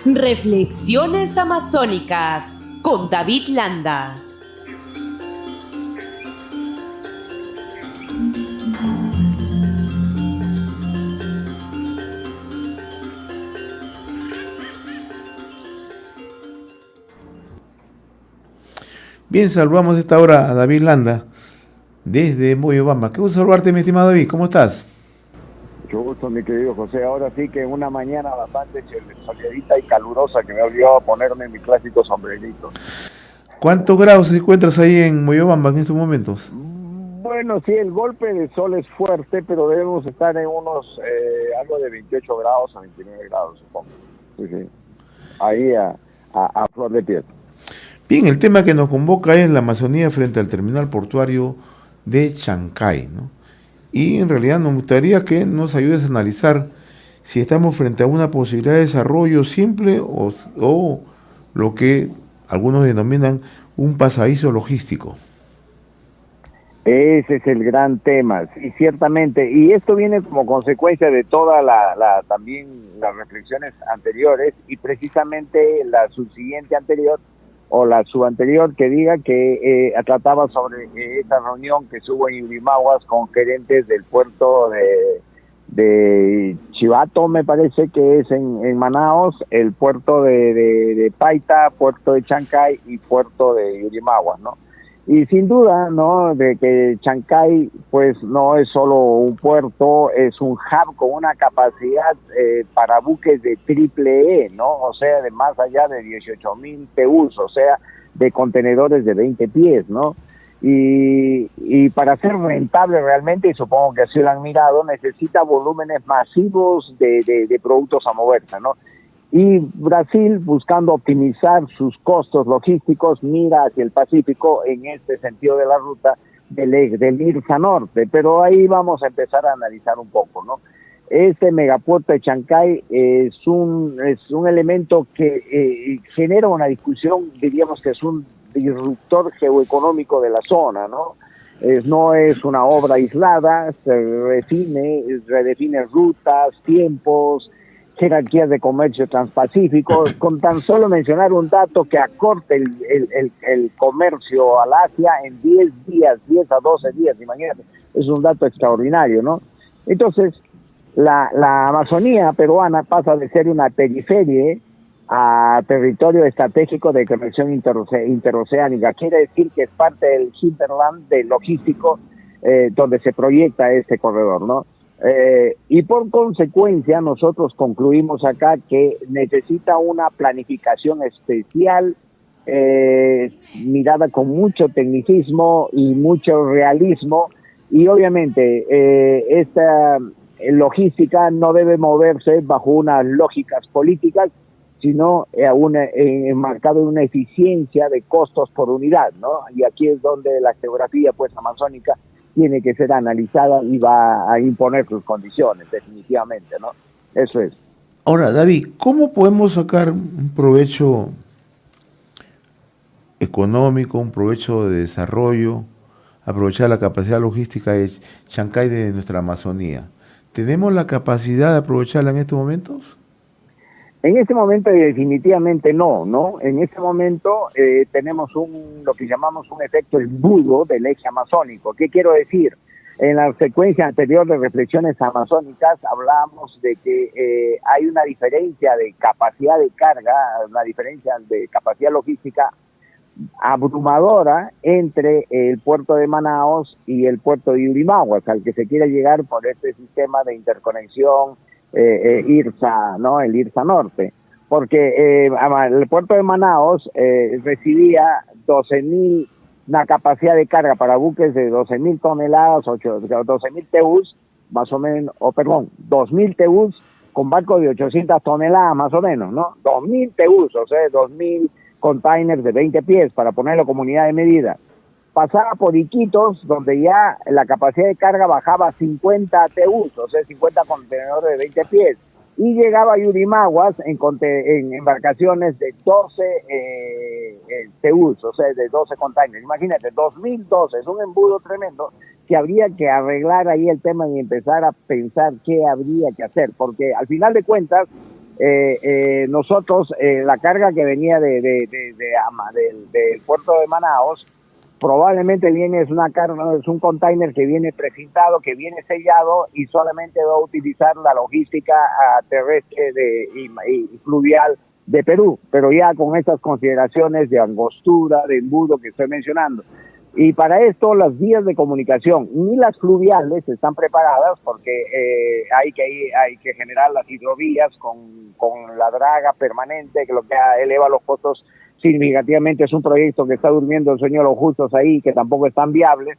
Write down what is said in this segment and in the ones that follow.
Reflexiones amazónicas con David Landa. Bien, saludamos a esta hora a David Landa desde Moyobamba. Qué gusto saludarte, mi estimado David. ¿Cómo estás? Mucho gusto, mi querido José. Ahora sí que una mañana bastante soleadita y calurosa que me obligó a ponerme mi clásico sombrerito. ¿Cuántos grados te encuentras ahí en Moyobamba en estos momentos? Bueno, sí, el golpe de sol es fuerte, pero debemos estar en unos algo de 28 grados a 29 grados, supongo. Sí, sí. Ahí a flor de piel. Bien, el tema que nos convoca es la Amazonía frente al terminal portuario de Chancay, ¿no? Y en realidad nos gustaría que nos ayudes a analizar si estamos frente a una posibilidad de desarrollo simple o lo que algunos denominan un pasadizo logístico. Ese es el gran tema, sí, ciertamente. Y esto viene como consecuencia de toda también las reflexiones anteriores y precisamente la subsiguiente anterior o la subanterior que diga que trataba sobre esa reunión que hubo en Yurimaguas con gerentes del puerto de Chivato, me parece que es en Manaos, el puerto de Paita, puerto de Chancay y puerto de Yurimaguas, ¿no? Y sin duda, ¿no?, de que Chancay, pues, no es solo un puerto, es un hub con una capacidad para buques de triple E, ¿no? O sea, de más allá de 18,000 TEUs, o sea, de contenedores de 20 pies, ¿no? Y para ser rentable realmente, y supongo que así lo han mirado, necesita volúmenes masivos de productos a moverse, ¿no? Y Brasil, buscando optimizar sus costos logísticos, mira hacia el Pacífico en este sentido de la ruta del IRSA Norte. Pero ahí vamos a empezar a analizar un poco, ¿no? Este megapuerto de Chancay es un elemento que genera una discusión, diríamos que es un disruptor geoeconómico de la zona, ¿no? No es una obra aislada, se redefine rutas, tiempos, jerarquías de comercio transpacífico, con tan solo mencionar un dato que acorte el comercio al Asia en 10 días, 10 a 12 días, imagínate, es un dato extraordinario, ¿no? Entonces, la Amazonía peruana pasa de ser una periferia a territorio estratégico de conexión interoceánica. Quiere decir que es parte del hinterland del logístico donde se proyecta este corredor, ¿no? Y por consecuencia nosotros concluimos acá que necesita una planificación especial, mirada con mucho tecnicismo y mucho realismo, y obviamente esta logística no debe moverse bajo unas lógicas políticas, sino enmarcado en una eficiencia de costos por unidad, ¿no? Y aquí es donde la geografía, pues, amazónica tiene que ser analizada y va a imponer sus condiciones, definitivamente, ¿no? Eso es. Ahora, David, ¿cómo podemos sacar un provecho económico, un provecho de desarrollo, aprovechar la capacidad logística de Chancay de nuestra Amazonía? ¿Tenemos la capacidad de aprovecharla en estos momentos? En este momento definitivamente no, ¿no? En este momento tenemos lo que llamamos un efecto embudo del eje amazónico. ¿Qué quiero decir? En la secuencia anterior de reflexiones amazónicas hablábamos de que hay una diferencia de capacidad de carga, una diferencia de capacidad logística abrumadora entre el puerto de Manaos y el puerto de Yurimaguas, al que se quiere llegar por este sistema de interconexión IRSA, ¿no? El IRSA Norte. Porque el puerto de Manaos recibía 12,000, una capacidad de carga para buques de 12,000 toneladas, 12,000 TEUs, más o menos, 2,000 TEUs con barcos de 800 toneladas, más o menos, ¿no? 2,000 TEUs, o sea, 2,000 containers de 20 pies, para ponerlo como unidad de medida. Pasaba por Iquitos, donde ya la capacidad de carga bajaba a 50 TEUs, o sea, 50 contenedores de 20 pies. Y llegaba a Yurimaguas en embarcaciones de 12 TEUs, o sea, de 12 containers. Imagínate, 2012, es un embudo tremendo que habría que arreglar ahí el tema y empezar a pensar qué habría que hacer, porque al final de cuentas, nosotros, la carga que venía del puerto de Manaos, probablemente viene, es una carga, es un container que viene precintado, que viene sellado y solamente va a utilizar la logística terrestre y fluvial de Perú, pero ya con estas consideraciones de angostura, de embudo que estoy mencionando. Y para esto las vías de comunicación, ni las fluviales están preparadas porque hay que generar las hidrovías con la draga permanente, que lo que eleva los costos significativamente. Es un proyecto que está durmiendo el sueño de los justos ahí, que tampoco es tan viable,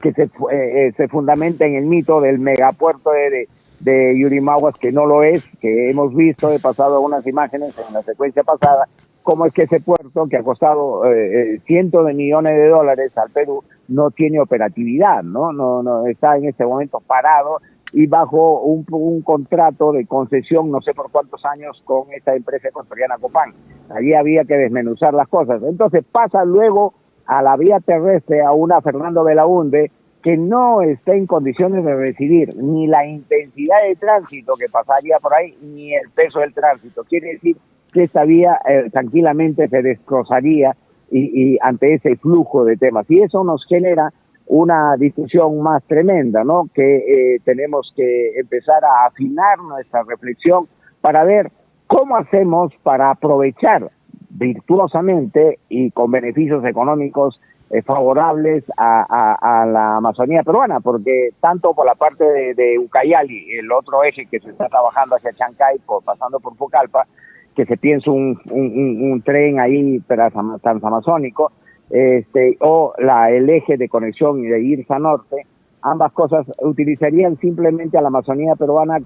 que se fundamenta en el mito del megapuerto de Yurimaguas, que no lo es, que hemos visto, he pasado unas imágenes en la secuencia pasada, cómo es que ese puerto, que ha costado cientos de millones de dólares al Perú, no tiene operatividad, no está en este momento parado y bajo un contrato de concesión, no sé por cuántos años, con esta empresa ecuatoriana Copán. Allí había que desmenuzar las cosas. Entonces pasa luego a la vía terrestre, a una Fernando Belaúnde, que no está en condiciones de recibir ni la intensidad de tránsito que pasaría por ahí, ni el peso del tránsito. Quiere decir que esta vía tranquilamente se destrozaría y ante ese flujo de temas. Y eso nos genera una discusión más tremenda, ¿no? Que tenemos que empezar a afinar nuestra reflexión para ver cómo hacemos para aprovechar virtuosamente y con beneficios económicos favorables a la Amazonía peruana, porque tanto por la parte de Ucayali, el otro eje que se está trabajando hacia Chancay, pasando por Pucallpa, que se piensa un tren ahí transamazónico, o el eje de conexión de Irsa Norte, ambas cosas utilizarían simplemente a la Amazonía peruana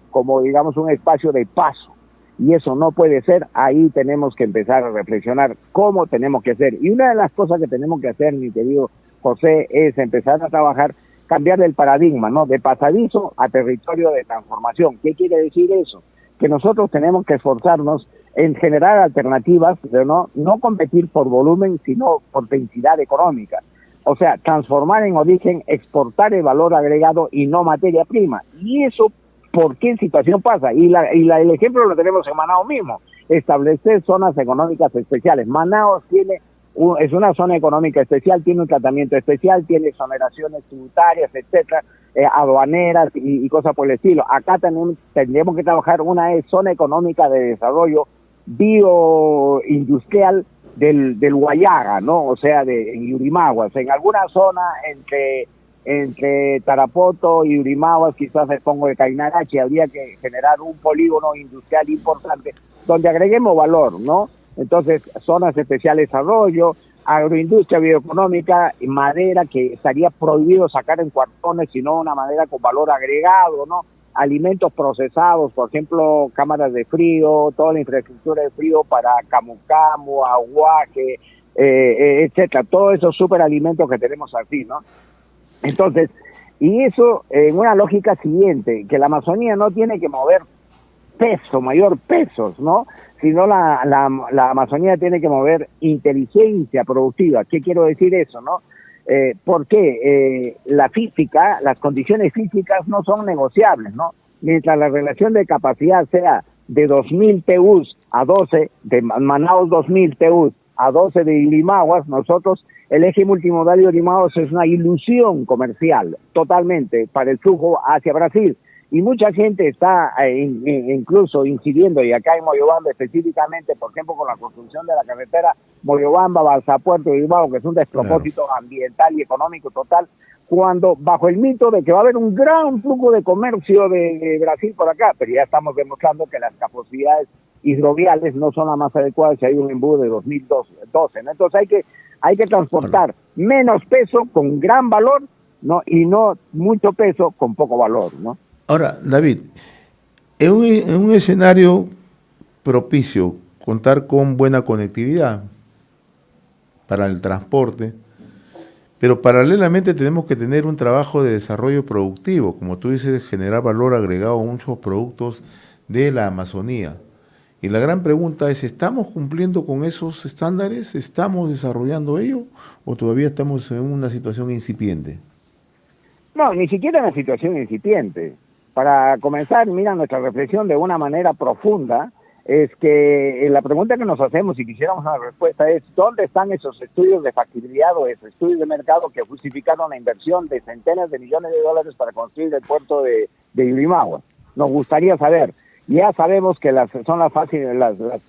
como digamos un espacio de paso, y eso no puede ser. Ahí tenemos que empezar a reflexionar cómo tenemos que hacer, y una de las cosas que tenemos que hacer, mi querido José, es empezar a trabajar, cambiar el paradigma, ¿no? De pasadizo a territorio de transformación. ¿Qué quiere decir eso? Que nosotros tenemos que esforzarnos en generar alternativas, no competir por volumen, sino por densidad económica. O sea, transformar en origen, exportar el valor agregado y no materia prima. Y eso, ¿por qué situación pasa? El ejemplo lo tenemos en Manaos mismo. Establecer zonas económicas especiales. Manaos es una zona económica especial, tiene un tratamiento especial, tiene exoneraciones tributarias, etcétera, aduaneras y cosas por el estilo. Acá tendríamos que trabajar una zona económica de desarrollo bioindustrial del Guayaga, ¿no? O sea, en Yurimaguas, en alguna zona entre Tarapoto y Yurimaguas, quizás el Pongo de Cainarachi, habría que generar un polígono industrial importante donde agreguemos valor, ¿no? Entonces, zonas especiales de desarrollo, agroindustria bioeconómica, madera que estaría prohibido sacar en cuartones, sino una madera con valor agregado, ¿no? Alimentos procesados, por ejemplo, cámaras de frío, toda la infraestructura de frío para camu camu, aguaje, etcétera, todos esos superalimentos que tenemos aquí, ¿no? Entonces, y eso en una lógica siguiente, que la Amazonía no tiene que mover mayor pesos, ¿no? Sino la Amazonía tiene que mover inteligencia productiva. ¿Qué quiero decir eso, no? Porque la física, las condiciones físicas no son negociables, ¿no? Mientras la relación de capacidad sea de 2.000 TUs a 12, de Manaos 2.000 TUs a 12 de Yurimaguas, nosotros, el eje multimodal de Yurimaguas es una ilusión comercial, totalmente, para el flujo hacia Brasil. Y mucha gente está incluso incidiendo, y acá en Moyobamba específicamente, por ejemplo, con la construcción de la carretera Moyobamba-Balsapuerto y Bilbao, que es un despropósito ambiental y económico total, cuando bajo el mito de que va a haber un gran flujo de comercio de Brasil por acá, pero ya estamos demostrando que las capacidades hidroviales no son las más adecuadas si hay un embudo de 2012, ¿no? Entonces hay que transportar menos peso con gran valor, ¿no? Y no mucho peso con poco valor, ¿no? Ahora, David, en un escenario propicio, contar con buena conectividad para el transporte, pero paralelamente tenemos que tener un trabajo de desarrollo productivo, como tú dices, generar valor agregado a muchos productos de la Amazonía. Y la gran pregunta es, ¿estamos cumpliendo con esos estándares? ¿Estamos desarrollando ello? ¿O todavía estamos en una situación incipiente? No, ni siquiera en una situación incipiente. Para comenzar, mira, nuestra reflexión de una manera profunda es que la pregunta que nos hacemos, si quisiéramos una respuesta, es ¿dónde están esos estudios de factibilidad o esos estudios de mercado que justificaron la inversión de centenas de millones de dólares para construir el puerto de Yulimagua? Nos gustaría saber. Ya sabemos que son las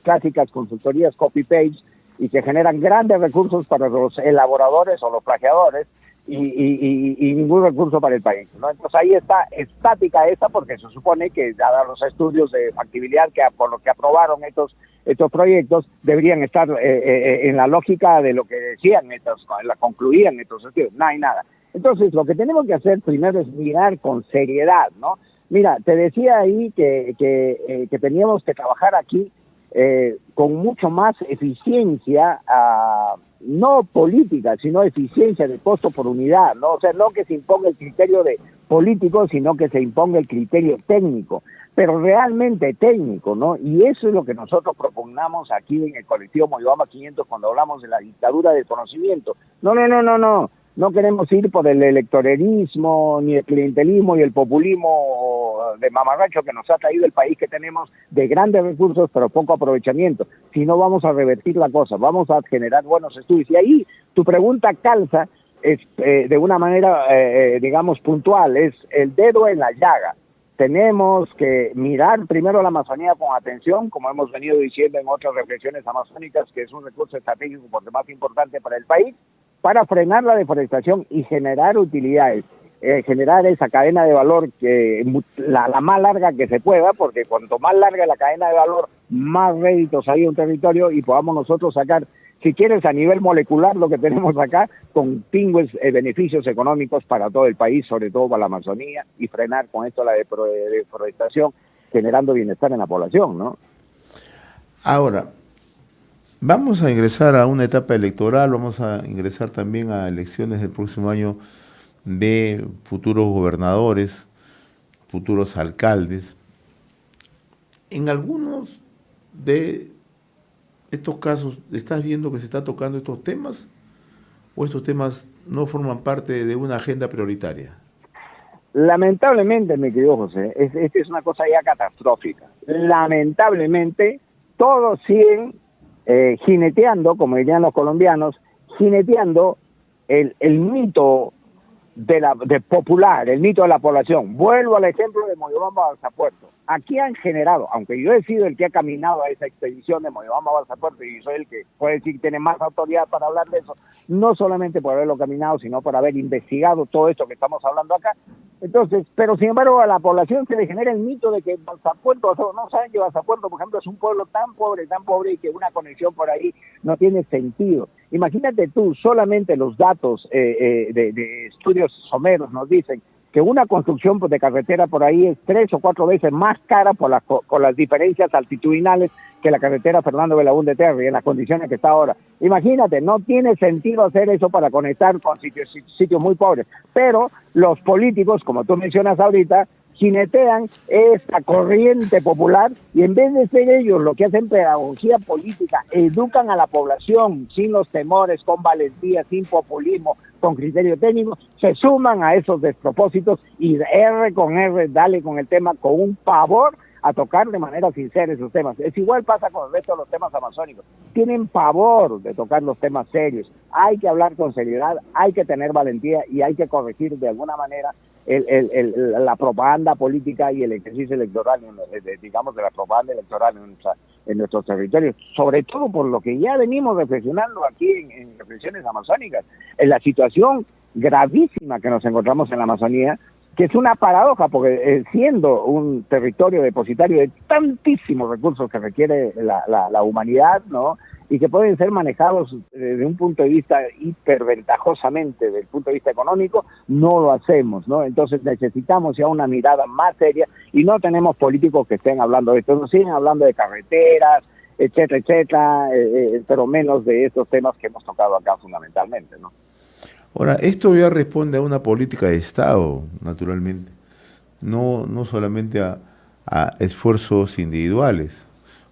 clásicas consultorías copy-page y que generan grandes recursos para los elaboradores o los plagiadores y ningún recurso para el país, ¿no? Entonces ahí está estática esta, porque se supone que dada los estudios de factibilidad que por lo que aprobaron estos proyectos deberían estar en la lógica de lo que decían concluían estos estudios. No hay nada. Entonces lo que tenemos que hacer primero es mirar con seriedad, ¿no? Mira, te decía ahí que teníamos que trabajar aquí con mucho más eficiencia, no política, sino eficiencia de costo por unidad, ¿no? O sea, no que se imponga el criterio de político, sino que se imponga el criterio técnico, pero realmente técnico, ¿no? Y eso es lo que nosotros propugnamos aquí en el colectivo Moyobamba 500 cuando hablamos de la dictadura del conocimiento. No queremos ir por el electorerismo, ni el clientelismo y el populismo de mamarracho que nos ha traído el país que tenemos de grandes recursos pero poco aprovechamiento. Si no, vamos a revertir la cosa, vamos a generar buenos estudios. Y ahí tu pregunta calza de una manera, digamos, puntual, es el dedo en la llaga. Tenemos que mirar primero la Amazonía con atención, como hemos venido diciendo en otras reflexiones amazónicas, que es un recurso estratégico por demás importante para el país, para frenar la deforestación y generar utilidades, generar esa cadena de valor la más larga que se pueda, porque cuanto más larga la cadena de valor, más réditos hay en un territorio y podamos nosotros sacar, si quieres, a nivel molecular lo que tenemos acá, con pingües beneficios económicos para todo el país, sobre todo para la Amazonía, y frenar con esto la deforestación, generando bienestar en la población, ¿no? Ahora, vamos a ingresar a una etapa electoral, vamos a ingresar también a elecciones del próximo año de futuros gobernadores, futuros alcaldes. En algunos de estos casos, ¿estás viendo que se está tocando estos temas o estos temas no forman parte de una agenda prioritaria? Lamentablemente, mi querido José, esta es una cosa ya catastrófica. Lamentablemente, todos siguen jineteando, como dirían los colombianos, jineteando el mito de popular, el mito de la población. Vuelvo al ejemplo de Moyobamba Balsa Puerto. Aquí han generado, aunque yo he sido el que ha caminado a esa expedición de Moyobamba Balsa Puerto y soy el que puede decir que tiene más autoridad para hablar de eso, no solamente por haberlo caminado, sino por haber investigado todo esto que estamos hablando acá. Entonces, pero sin embargo a la población se le genera el mito de que Balsa Puerto, no saben que Balsa Puerto, por ejemplo, es un pueblo tan pobre y que una conexión por ahí no tiene sentido. Imagínate tú, solamente los datos de estudios someros nos dicen que una construcción de carretera por ahí es 3 o 4 veces más cara por las diferencias altitudinales que la carretera Fernando Belaúnde Terry, en las condiciones que está ahora. Imagínate, no tiene sentido hacer eso para conectar con sitios muy pobres. Pero los políticos, como tú mencionas ahorita, jinetean esta corriente popular y en vez de ser ellos lo que hacen pedagogía política, educan a la población sin los temores, con valentía, sin populismo, con criterio técnico, se suman a esos despropósitos y R con R, dale con el tema, con un pavor a tocar de manera sincera esos temas. Es igual pasa con el resto de los temas amazónicos. Tienen pavor de tocar los temas serios. Hay que hablar con seriedad, hay que tener valentía y hay que corregir de alguna manera la propaganda política y el ejercicio electoral, digamos, de la propaganda electoral en nuestros territorios, sobre todo por lo que ya venimos reflexionando aquí en reflexiones amazónicas, en la situación gravísima que nos encontramos en la Amazonía, que es una paradoja, porque siendo un territorio depositario de tantísimos recursos que requiere la humanidad, ¿no?, y que pueden ser manejados desde un punto de vista hiperventajosamente, desde el punto de vista económico, no lo hacemos, ¿no? Entonces necesitamos ya una mirada más seria y no tenemos políticos que estén hablando de esto, nos siguen hablando de carreteras, etcétera, pero menos de estos temas que hemos tocado acá fundamentalmente, ¿no? Ahora, esto ya responde a una política de Estado, naturalmente, no solamente a esfuerzos individuales.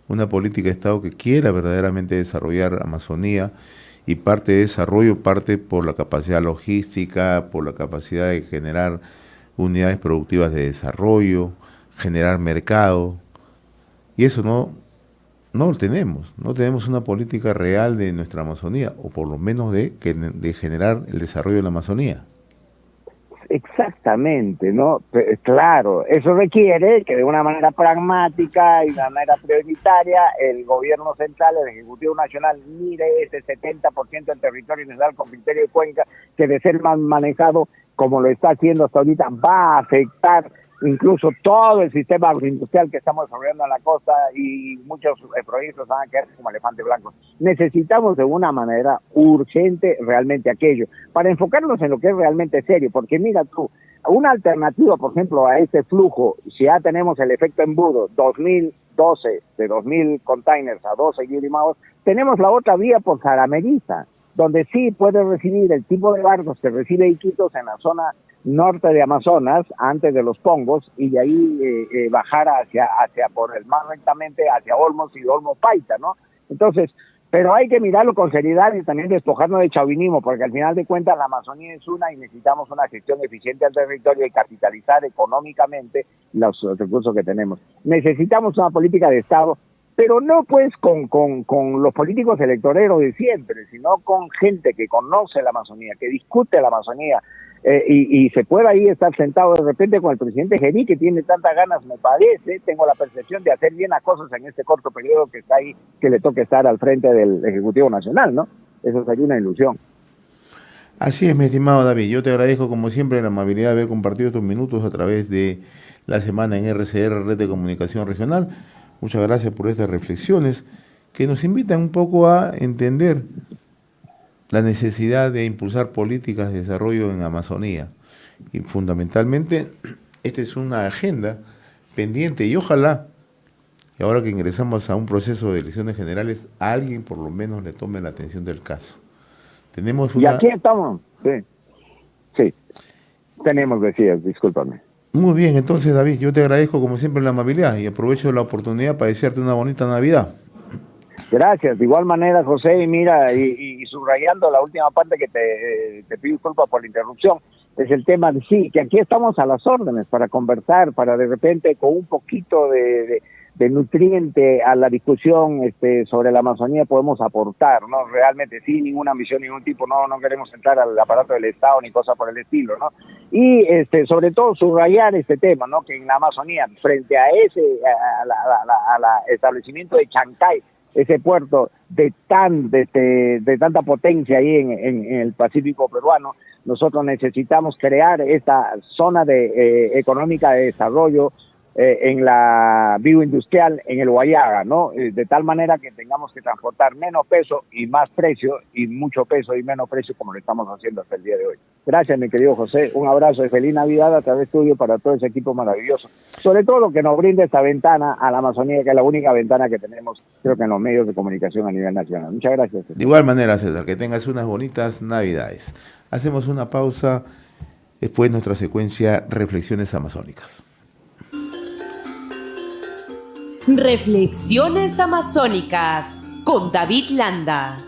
Una política de Estado que quiera verdaderamente desarrollar Amazonía, y parte de desarrollo parte por la capacidad logística, por la capacidad de generar unidades productivas de desarrollo, generar mercado. Y eso no lo tenemos. No tenemos una política real de nuestra Amazonía, o por lo menos de generar el desarrollo de la Amazonía. Exactamente, ¿no? Claro, eso requiere que de una manera pragmática y de una manera prioritaria el gobierno central, el Ejecutivo Nacional, mire ese 70% del territorio nacional con criterio de cuenca, que de ser más manejado como lo está haciendo hasta ahorita va a afectar incluso todo el sistema agroindustrial que estamos desarrollando en la costa, y muchos proyectos van a quedar como elefante blanco. Necesitamos de una manera urgente realmente aquello, para enfocarnos en lo que es realmente serio, porque mira tú, una alternativa, por ejemplo, a este flujo, si ya tenemos el efecto embudo 2012 de 2.000 containers a 12 Guirimaos, tenemos la otra vía por Jarameriza, donde sí puede recibir el tipo de barcos que recibe Iquitos en la zona norte de Amazonas, antes de los Pongos, y de ahí bajar hacia por el mar rectamente, hacia Olmos y Olmos Paita, ¿no? Entonces, pero hay que mirarlo con seriedad y también despojarnos de chauvinismo, porque al final de cuentas la Amazonía es una y necesitamos una gestión eficiente del territorio y capitalizar económicamente los recursos que tenemos. Necesitamos una política de Estado, pero no pues con los políticos electoreros de siempre, sino con gente que conoce la Amazonía, que discute la Amazonía, y se puede ahí estar sentado de repente con el presidente Gení, que tiene tantas ganas, me parece, tengo la percepción de hacer bien las cosas en este corto periodo que está ahí, que le toque estar al frente del Ejecutivo Nacional, ¿no? Eso sería una ilusión. Así es, mi estimado David. Yo te agradezco como siempre la amabilidad de haber compartido estos minutos a través de la semana en RCR, Red de Comunicación Regional. Muchas gracias por estas reflexiones que nos invitan un poco a entender la necesidad de impulsar políticas de desarrollo en Amazonía. Y fundamentalmente, esta es una agenda pendiente y ojalá, y ahora que ingresamos a un proceso de elecciones generales, a alguien por lo menos le tome la atención del caso. Tenemos una... Y aquí estamos, sí, tenemos, decías, discúlpame. Muy bien, entonces David, yo te agradezco como siempre la amabilidad y aprovecho la oportunidad para desearte una bonita Navidad. Gracias, de igual manera, José, y mira, y subrayando la última parte que te pido disculpas por la interrupción, es el tema de sí, que aquí estamos a las órdenes para conversar, para de repente con un poquito de nutriente a la discusión sobre la Amazonía podemos aportar, ¿no? Realmente, sin ninguna ambición, ningún tipo, no queremos entrar al aparato del Estado ni cosa por el estilo, ¿no? Y sobre todo subrayar este tema, ¿no? Que en la Amazonía, frente a la establecimiento de Chancay, ese puerto de tanta potencia ahí en el Pacífico peruano, nosotros necesitamos crear esta zona económica de desarrollo en la bioindustrial en el Guayaga, ¿no? De tal manera que tengamos que transportar menos peso y más precio, y mucho peso y menos precio, como lo estamos haciendo hasta el día de hoy. Gracias, mi querido José, un abrazo y feliz Navidad a través tuyo para todo ese equipo maravilloso, sobre todo lo que nos brinda esta ventana a la Amazonía, que es la única ventana que tenemos, creo que en los medios de comunicación a nivel nacional. Muchas gracias, César. De igual manera, César, que tengas unas bonitas Navidades. Hacemos una pausa, después nuestra secuencia Reflexiones Amazónicas. Reflexiones Amazónicas con David Landa.